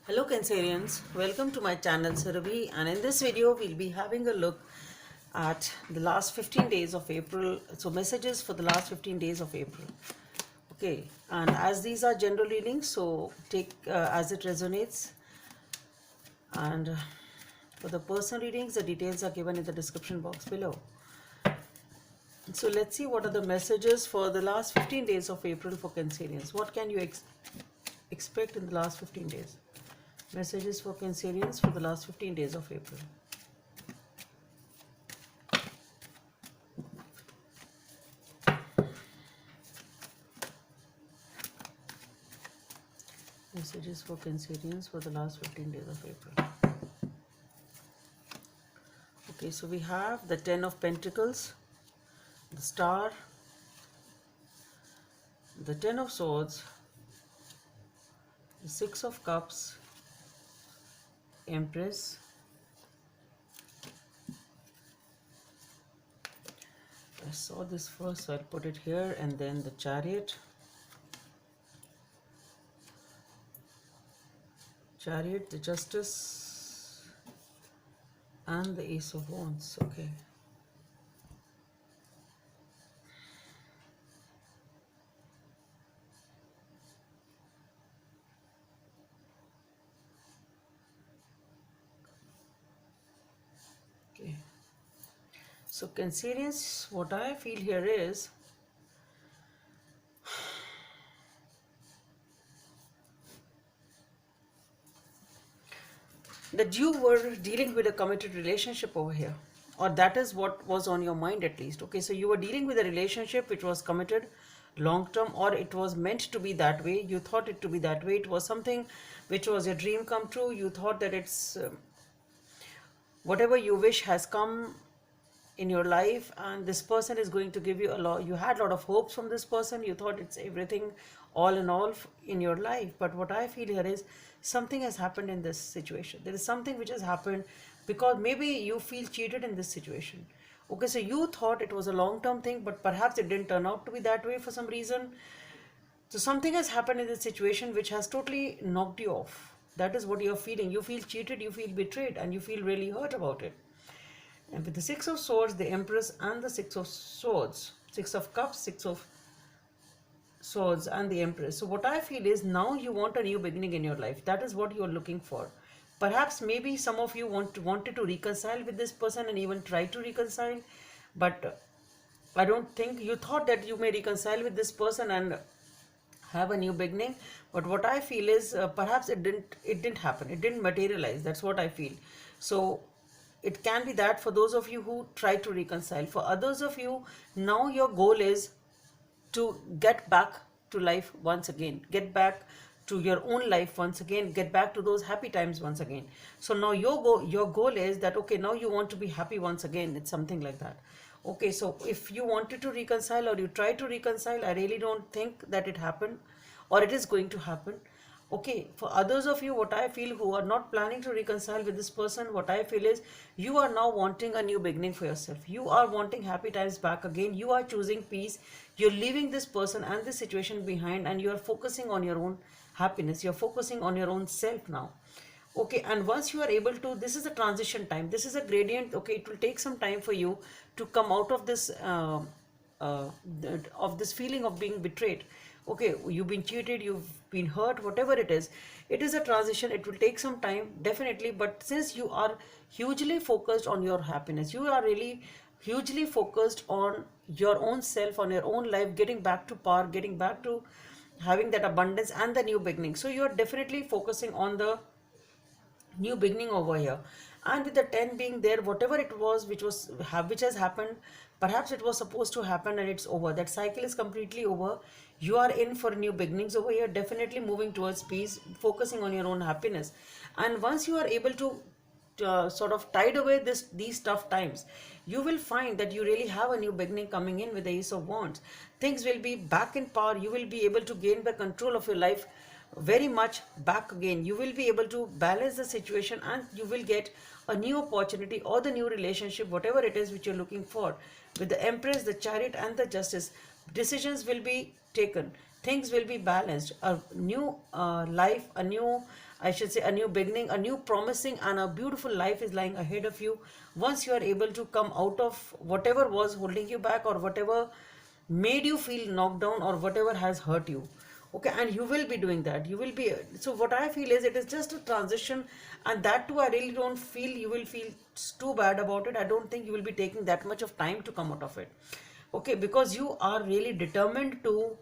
Hello Cancerians, welcome to my channel Surabhi, and in this video we'll be having a look at the last 15 days of April. So messages for the last 15 days of April. Okay, and as these are general readings, so take as it resonates, and for the personal readings the details are given in the description box below. So let's see what are the messages for the last 15 days of April for Cancerians. What can you expect in the last 15 days? Messages for Cancerians for the last 15 days of April. Messages for Cancerians for the last 15 days of April. Okay, so we have the Ten of Pentacles, the Star, the Ten of Swords, the Six of Cups, Empress, I saw this first, so I'll put it here, and then the Chariot, the Justice, and the Ace of Wands. Okay. Okay. So Cancerians, what I feel here is that you were dealing with a committed relationship over here, or that is what was on your mind at least. Okay, so you were dealing with a relationship which was committed, long term, or it was meant to be that way. You thought it to be that way. It was something which was a dream come true. You thought that it's whatever you wish has come in your life, and this person is going to give you a lot. You had a lot of hopes from this person. You thought it's everything all in all in your life. But what I feel here is something has happened in this situation. There is something which has happened because maybe you feel cheated in this situation. Okay, so you thought it was a long-term thing, but perhaps it didn't turn out to be that way for some reason. So something has happened in this situation which has totally knocked you off. That is what you're feeling. You feel cheated, you feel betrayed, and you feel really hurt about it. And with the Six of Swords, the Empress, and the Six of Swords, Six of Cups, Six of Swords, and the Empress. So what I feel is now you want a new beginning in your life. That is what you are looking for. Perhaps maybe some of you wanted to reconcile with this person and even try to reconcile, but I don't think you thought that you may reconcile with this person and have a new beginning. But what I feel is perhaps it didn't happen. It didn't materialize. That's what I feel. So it can be that for those of you who try to reconcile. For others of you, now your goal is to get back to life once again, get back to your own life once again, get back to those happy times once again. So now your goal is that, okay, now you want to be happy once again. It's something like that. Okay, so if you wanted to reconcile or you try to reconcile, I really don't think that it happened or it is going to happen. Okay, for others of you, what I feel who are not planning to reconcile with this person, what I feel is you are now wanting a new beginning for yourself. You are wanting happy times back again. You are choosing peace. You're leaving this person and this situation behind, and you are focusing on your own happiness. You're focusing on your own self now. Okay, and once you are able to, this is a transition time. This is a gradient. Okay, it will take some time for you to come out of this uh, feeling of being betrayed. Okay, you've been cheated, you've been hurt, whatever it is a transition. It will take some time, definitely. But since you are hugely focused on your happiness, you are really hugely focused on your own self, on your own life, getting back to power, getting back to having that abundance and the new beginning. So you are definitely focusing on the new beginning over here. And with the 10 being there, whatever it was which has happened, perhaps it was supposed to happen and it's over. That cycle is completely over. You are in for new beginnings over here, definitely moving towards peace, focusing on your own happiness. And once you are able to sort of tide away these tough times, you will find that you really have a new beginning coming in with the Ace of Wands. Things will be back in power. You will be able to gain the control of your life very much back again. You will be able to balance the situation, and you will get a new opportunity or the new relationship, whatever it is which you're looking for. With the Empress, the Chariot, and the Justice, decisions will be taken, things will be balanced, a new life, a new I should say, a new beginning, a new promising and a beautiful life is lying ahead of you once you are able to come out of whatever was holding you back, or whatever made you feel knocked down, or whatever has hurt you. Okay, and you will be doing that. You will be, so what I feel is it is just a transition, and that too I really don't feel you will feel too bad about it. I don't think you will be taking that much of time to come out of it. Okay, because you are really determined to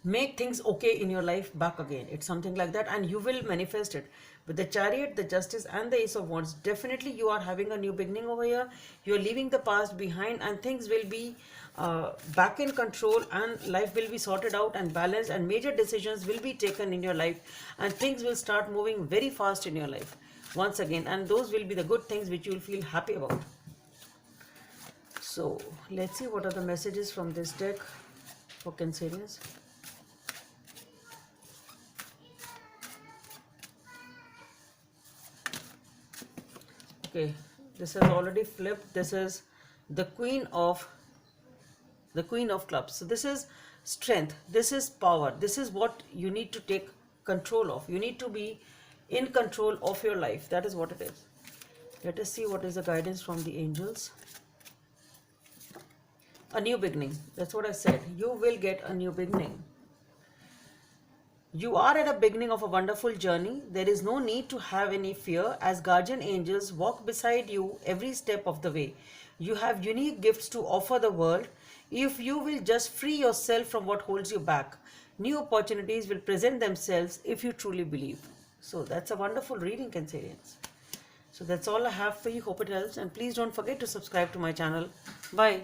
make things okay in your life back again. It's something like that, and you will manifest it with the Chariot, the Justice, and the Ace of Wands. Definitely you are having a new beginning over here. You are leaving the past behind, and things will be back in control, and life will be sorted out and balanced, and major decisions will be taken in your life, and things will start moving very fast in your life once again, and those will be the good things which you will feel happy about. So let's see what are the messages from this deck for Cancerians. Okay, this has already flipped. This is the Queen of Clubs. So this is strength, this is power, this is what you need to take control of. You need to be in control of your life. That is what it is. Let us see what is the guidance from the angels. A new beginning. That's what I said. You will get a new beginning. You are at a beginning of a wonderful journey. There is no need to have any fear, as guardian angels walk beside you every step of the way. You have unique gifts to offer the world. If you will just free yourself from what holds you back, new opportunities will present themselves if you truly believe. So that's a wonderful reading, Cancerians. So that's all I have for you. Hope it helps, and please don't forget to subscribe to my channel. Bye.